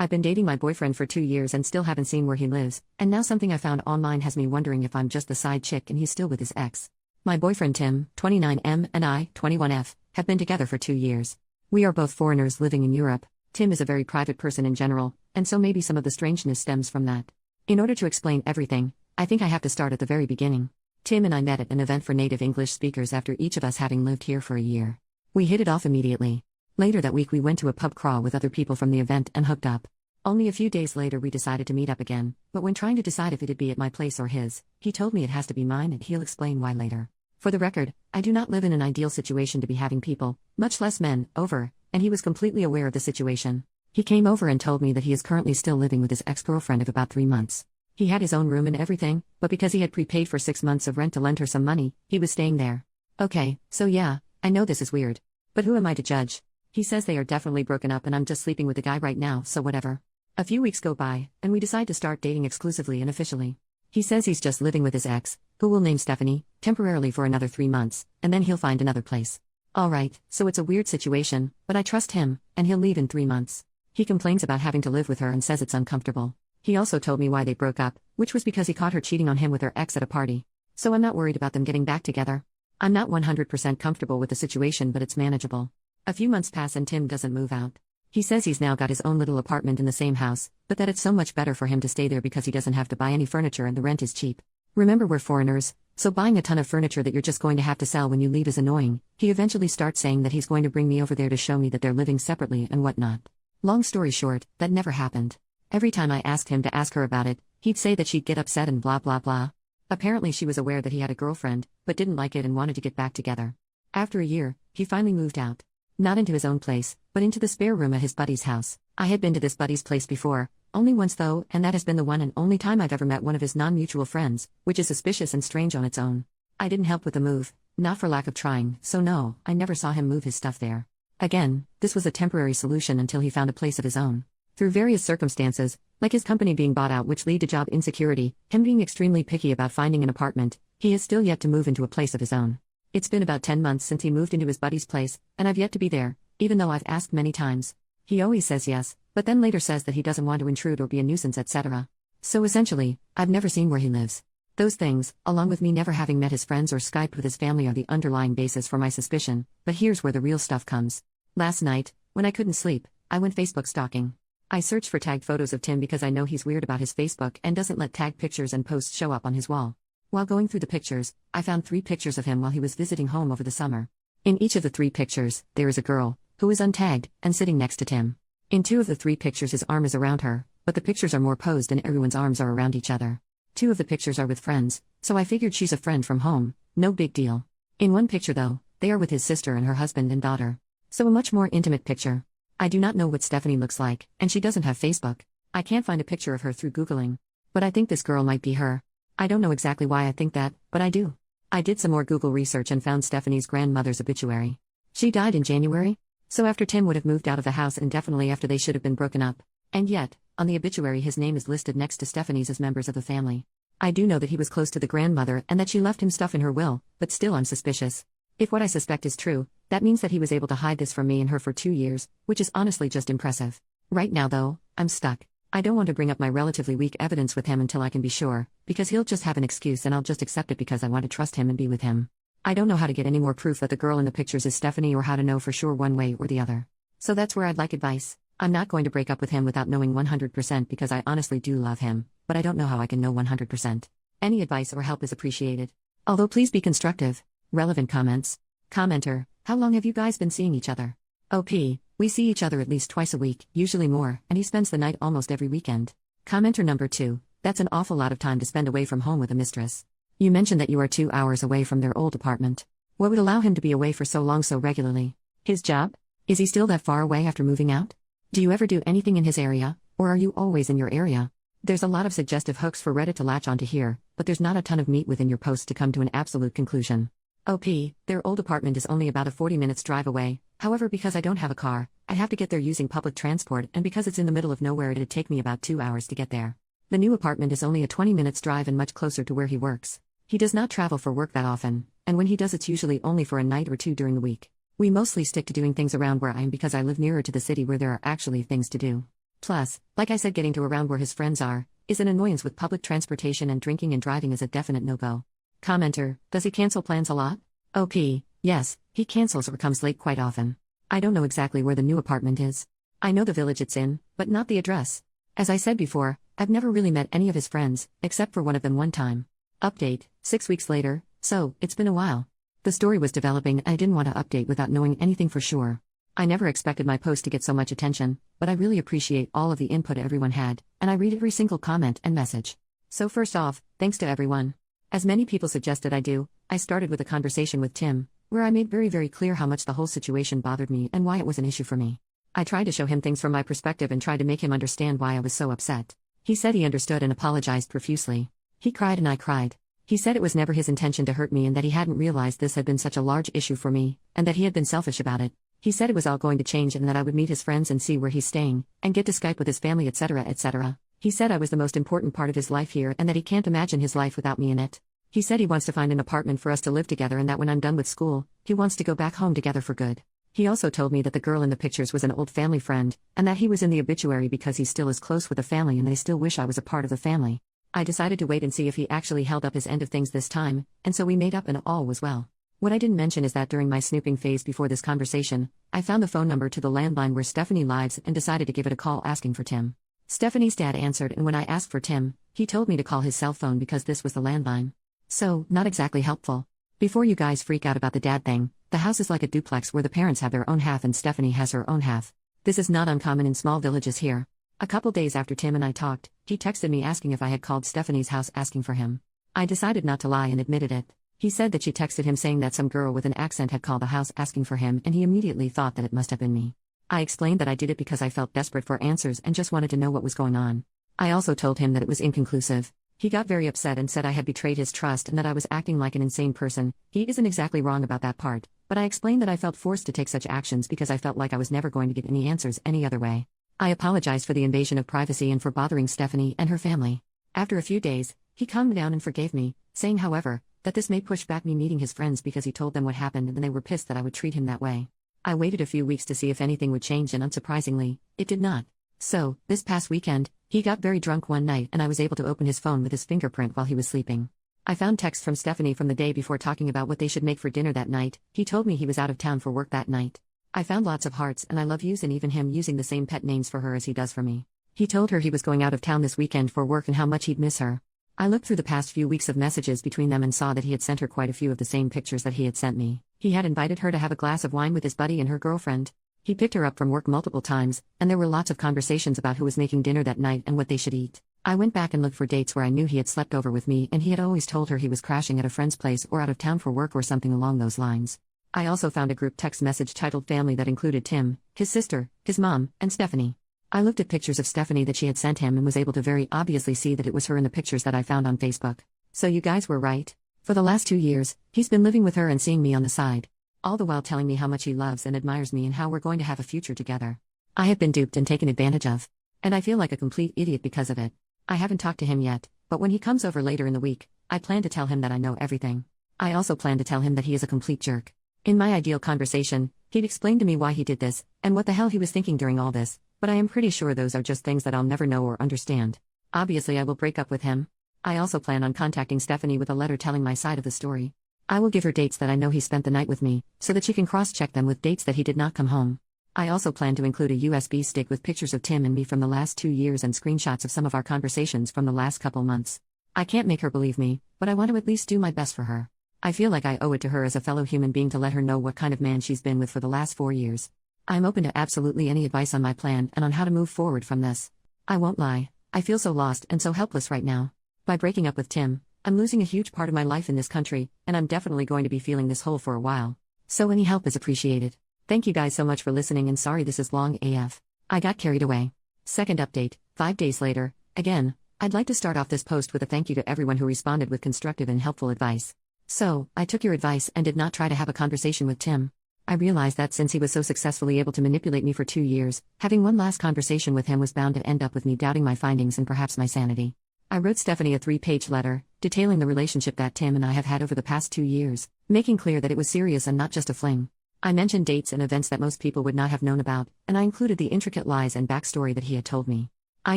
I've been dating my boyfriend for 2 years and still haven't seen where he lives, and now something I found online has me wondering if I'm just the side chick and he's still with his ex. My boyfriend Tim, 29M, and I, 21F, have been together for 2 years. We are both foreigners living in Europe. Tim is a very private person in general, and so maybe some of the strangeness stems from that. In order to explain everything, I think I have to start at the very beginning. Tim and I met at an event for native English speakers after each of us having lived here for a year. We hit it off immediately. Later that week we went to a pub crawl with other people from the event and hooked up. Only a few days later we decided to meet up again, but when trying to decide if it'd be at my place or his, he told me it has to be mine and he'll explain why later. For the record, I do not live in an ideal situation to be having people, much less men, over, and he was completely aware of the situation. He came over and told me that he is currently still living with his ex-girlfriend of about 3 months. He had his own room and everything, but because he had prepaid for 6 months of rent to lend her some money, he was staying there. Okay, so yeah, I know this is weird. But who am I to judge? He says they are definitely broken up and I'm just sleeping with the guy right now, so whatever. A few weeks go by, and we decide to start dating exclusively and officially. He says he's just living with his ex, who we'll name Stephanie, temporarily for another 3 months, and then he'll find another place. Alright, so it's a weird situation, but I trust him, and he'll leave in 3 months. He complains about having to live with her and says it's uncomfortable. He also told me why they broke up, which was because he caught her cheating on him with her ex at a party. So I'm not worried about them getting back together. I'm not 100% comfortable with the situation, but it's manageable. A few months pass and Tim doesn't move out. He says he's now got his own little apartment in the same house, but that it's so much better for him to stay there because he doesn't have to buy any furniture and the rent is cheap. Remember, we're foreigners, so buying a ton of furniture that you're just going to have to sell when you leave is annoying. He eventually starts saying that he's going to bring me over there to show me that they're living separately and whatnot. Long story short, that never happened. Every time I asked him to ask her about it, he'd say that she'd get upset and blah blah blah. Apparently she was aware that he had a girlfriend, but didn't like it and wanted to get back together. After a year, he finally moved out. Not into his own place, but into the spare room at his buddy's house. I had been to this buddy's place before, only once though, and that has been the one and only time I've ever met one of his non-mutual friends, which is suspicious and strange on its own. I didn't help with the move, not for lack of trying, so no, I never saw him move his stuff there. Again, this was a temporary solution until he found a place of his own. Through various circumstances, like his company being bought out which lead to job insecurity, him being extremely picky about finding an apartment, he has still yet to move into a place of his own. It's been about 10 months since he moved into his buddy's place, and I've yet to be there, even though I've asked many times. He always says yes, but then later says that he doesn't want to intrude or be a nuisance, etc. So essentially, I've never seen where he lives. Those things, along with me never having met his friends or Skyped with his family, are the underlying basis for my suspicion, but here's where the real stuff comes. Last night, when I couldn't sleep, I went Facebook stalking. I searched for tagged photos of Tim because I know he's weird about his Facebook and doesn't let tagged pictures and posts show up on his wall. While going through the pictures, I found 3 pictures of him while he was visiting home over the summer. In each of the 3 pictures, there is a girl, who is untagged, and sitting next to Tim. In 2 of the 3 pictures his arm is around her, but the pictures are more posed and everyone's arms are around each other. 2 of the pictures are with friends, so I figured she's a friend from home, no big deal. In one picture though, they are with his sister and her husband and daughter. So a much more intimate picture. I do not know what Stephanie looks like, and she doesn't have Facebook. I can't find a picture of her through Googling. But I think this girl might be her. I don't know exactly why I think that, but I do. I did some more Google research and found Stephanie's grandmother's obituary. She died in January? So after Tim would have moved out of the house and definitely after they should have been broken up. And yet, on the obituary his name is listed next to Stephanie's as members of the family. I do know that he was close to the grandmother and that she left him stuff in her will, but still I'm suspicious. If what I suspect is true, that means that he was able to hide this from me and her for 2 years, which is honestly just impressive. Right now though, I'm stuck. I don't want to bring up my relatively weak evidence with him until I can be sure, because he'll just have an excuse and I'll just accept it because I want to trust him and be with him. I don't know how to get any more proof that the girl in the pictures is Stephanie or how to know for sure one way or the other. So that's where I'd like advice. I'm not going to break up with him without knowing 100% because I honestly do love him, but I don't know how I can know 100%. Any advice or help is appreciated. Although please be constructive. Relevant comments. Commenter, how long have you guys been seeing each other? OP, we see each other at least twice a week, usually more, and he spends the night almost every weekend. Commenter number 2, that's an awful lot of time to spend away from home with a mistress. You mentioned that you are 2 hours away from their old apartment. What would allow him to be away for so long so regularly? His job? Is he still that far away after moving out? Do you ever do anything in his area, or are you always in your area? There's a lot of suggestive hooks for Reddit to latch onto here, but there's not a ton of meat within your post to come to an absolute conclusion. OP, their old apartment is only about a 40 minutes drive away, however because I don't have a car, I'd have to get there using public transport and because it's in the middle of nowhere it'd take me about 2 hours to get there. The new apartment is only a 20 minutes drive and much closer to where he works. He does not travel for work that often, and when he does it's usually only for a night or 2 during the week. We mostly stick to doing things around where I am because I live nearer to the city where there are actually things to do. Plus, like I said, getting to around where his friends are is an annoyance with public transportation, and drinking and driving is a definite no-go. Commenter, does he cancel plans a lot? OP, yes, he cancels or comes late quite often. I don't know exactly where the new apartment is. I know the village it's in, but not the address. As I said before, I've never really met any of his friends, except for one of them one time. Update, 6 weeks later, so, it's been a while. The story was developing and I didn't want to update without knowing anything for sure. I never expected my post to get so much attention, but I really appreciate all of the input everyone had, and I read every single comment and message. So first off, thanks to everyone. As many people suggested I do, I started with a conversation with Tim, where I made very clear how much the whole situation bothered me and why it was an issue for me. I tried to show him things from my perspective and tried to make him understand why I was so upset. He said he understood and apologized profusely. He cried and I cried. He said it was never his intention to hurt me and that he hadn't realized this had been such a large issue for me, and that he had been selfish about it. He said it was all going to change and that I would meet his friends and see where he's staying, and get to Skype with his family, etc. etc. He said I was the most important part of his life here and that he can't imagine his life without me in it. He said he wants to find an apartment for us to live together and that when I'm done with school, he wants to go back home together for good. He also told me that the girl in the pictures was an old family friend, and that he was in the obituary because he still is close with the family and they still wish I was a part of the family. I decided to wait and see if he actually held up his end of things this time, and so we made up and all was well. What I didn't mention is that during my snooping phase before this conversation, I found the phone number to the landline where Stephanie lives and decided to give it a call asking for Tim. Stephanie's dad answered, and when I asked for Tim, he told me to call his cell phone because this was the landline. So, not exactly helpful. Before you guys freak out about the dad thing, the house is like a duplex where the parents have their own half and Stephanie has her own half. This is not uncommon in small villages here. A couple days after Tim and I talked, he texted me asking if I had called Stephanie's house asking for him. I decided not to lie and admitted it. He said that she texted him saying that some girl with an accent had called the house asking for him and he immediately thought that it must have been me. I explained that I did it because I felt desperate for answers and just wanted to know what was going on. I also told him that it was inconclusive. He got very upset and said I had betrayed his trust and that I was acting like an insane person. He isn't exactly wrong about that part, but I explained that I felt forced to take such actions because I felt like I was never going to get any answers any other way. I apologized for the invasion of privacy and for bothering Stephanie and her family. After a few days, he calmed down and forgave me, saying however, that this may push back me meeting his friends because he told them what happened and they were pissed that I would treat him that way. I waited a few weeks to see if anything would change and unsurprisingly, it did not. So, this past weekend, he got very drunk one night and I was able to open his phone with his fingerprint while he was sleeping. I found texts from Stephanie from the day before talking about what they should make for dinner that night. He told me he was out of town for work that night. I found lots of hearts and I love yous and even him using the same pet names for her as he does for me. He told her he was going out of town this weekend for work and how much he'd miss her. I looked through the past few weeks of messages between them and saw that he had sent her quite a few of the same pictures that he had sent me. He had invited her to have a glass of wine with his buddy and her girlfriend. He picked her up from work multiple times, and there were lots of conversations about who was making dinner that night and what they should eat. I went back and looked for dates where I knew he had slept over with me and he had always told her he was crashing at a friend's place or out of town for work or something along those lines. I also found a group text message titled Family that included Tim, his sister, his mom, and Stephanie. I looked at pictures of Stephanie that she had sent him and was able to very obviously see that it was her in the pictures that I found on Facebook. So you guys were right. For the last 2 years, he's been living with her and seeing me on the side. All the while telling me how much he loves and admires me and how we're going to have a future together. I have been duped and taken advantage of. And I feel like a complete idiot because of it. I haven't talked to him yet, but when he comes over later in the week, I plan to tell him that I know everything. I also plan to tell him that he is a complete jerk. In my ideal conversation, he'd explain to me why he did this, and what the hell he was thinking during all this, but I am pretty sure those are just things that I'll never know or understand. Obviously I will break up with him. I also plan on contacting Stephanie with a letter telling my side of the story. I will give her dates that I know he spent the night with me, so that she can cross-check them with dates that he did not come home. I also plan to include a USB stick with pictures of Tim and me from the last 2 years and screenshots of some of our conversations from the last couple months. I can't make her believe me, but I want to at least do my best for her. I feel like I owe it to her as a fellow human being to let her know what kind of man she's been with for the last 4 years. I'm open to absolutely any advice on my plan and on how to move forward from this. I won't lie, I feel so lost and so helpless right now. By breaking up with Tim, I'm losing a huge part of my life in this country, and I'm definitely going to be feeling this hole for a while. So any help is appreciated. Thank you guys so much for listening and sorry this is long AF. I got carried away. Second update, 5 days later, again, I'd like to start off this post with a thank you to everyone who responded with constructive and helpful advice. So, I took your advice and did not try to have a conversation with Tim. I realized that since he was so successfully able to manipulate me for 2 years, having one last conversation with him was bound to end up with me doubting my findings and perhaps my sanity. I wrote Stephanie a 3-page letter, detailing the relationship that Tim and I have had over the past 2 years, making clear that it was serious and not just a fling. I mentioned dates and events that most people would not have known about, and I included the intricate lies and backstory that he had told me. I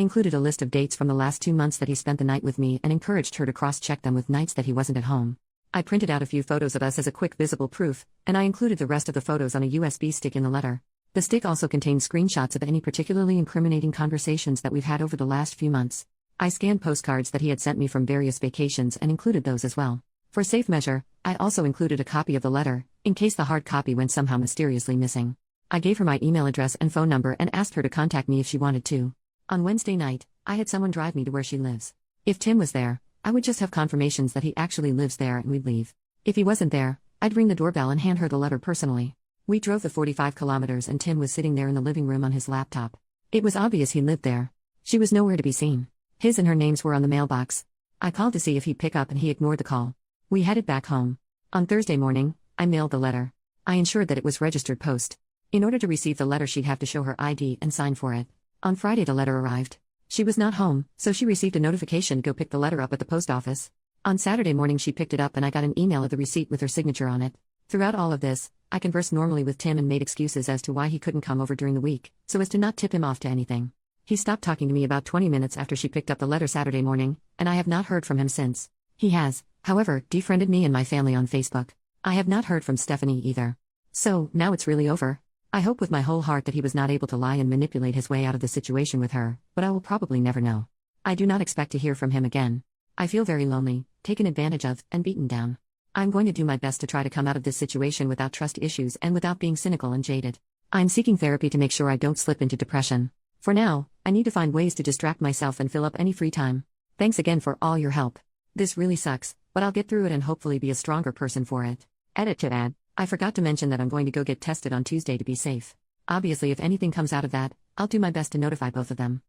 included a list of dates from the last 2 months that he spent the night with me and encouraged her to cross-check them with nights that he wasn't at home. I printed out a few photos of us as a quick visible proof, and I included the rest of the photos on a USB stick in the letter. The stick also contained screenshots of any particularly incriminating conversations that we've had over the last few months. I scanned postcards that he had sent me from various vacations and included those as well. For safe measure, I also included a copy of the letter, in case the hard copy went somehow mysteriously missing. I gave her my email address and phone number and asked her to contact me if she wanted to. On Wednesday night, I had someone drive me to where she lives. If Tim was there, I would just have confirmations that he actually lives there and we'd leave. If he wasn't there, I'd ring the doorbell and hand her the letter personally. We drove the 45 kilometers and Tim was sitting there in the living room on his laptop. It was obvious he lived there. She was nowhere to be seen. His and her names were on the mailbox. I called to see if he'd pick up and he ignored the call. We headed back home. On Thursday morning, I mailed the letter. I ensured that it was registered post. In order to receive the letter, she'd have to show her ID and sign for it. On Friday, the letter arrived. She was not home, so she received a notification to go pick the letter up at the post office. On Saturday morning, she picked it up and I got an email of the receipt with her signature on it. Throughout all of this, I conversed normally with Tim and made excuses as to why he couldn't come over during the week, so as to not tip him off to anything. He stopped talking to me about 20 minutes after she picked up the letter Saturday morning, and I have not heard from him since. He has, however, defriended me and my family on Facebook. I have not heard from Stephanie either. So, now it's really over. I hope with my whole heart that he was not able to lie and manipulate his way out of the situation with her, but I will probably never know. I do not expect to hear from him again. I feel very lonely, taken advantage of, and beaten down. I'm going to do my best to try to come out of this situation without trust issues and without being cynical and jaded. I'm seeking therapy to make sure I don't slip into depression. For now, I need to find ways to distract myself and fill up any free time. Thanks again for all your help. This really sucks, but I'll get through it and hopefully be a stronger person for it. Edit to add. I forgot to mention that I'm going to go get tested on Tuesday to be safe. Obviously, if anything comes out of that, I'll do my best to notify both of them.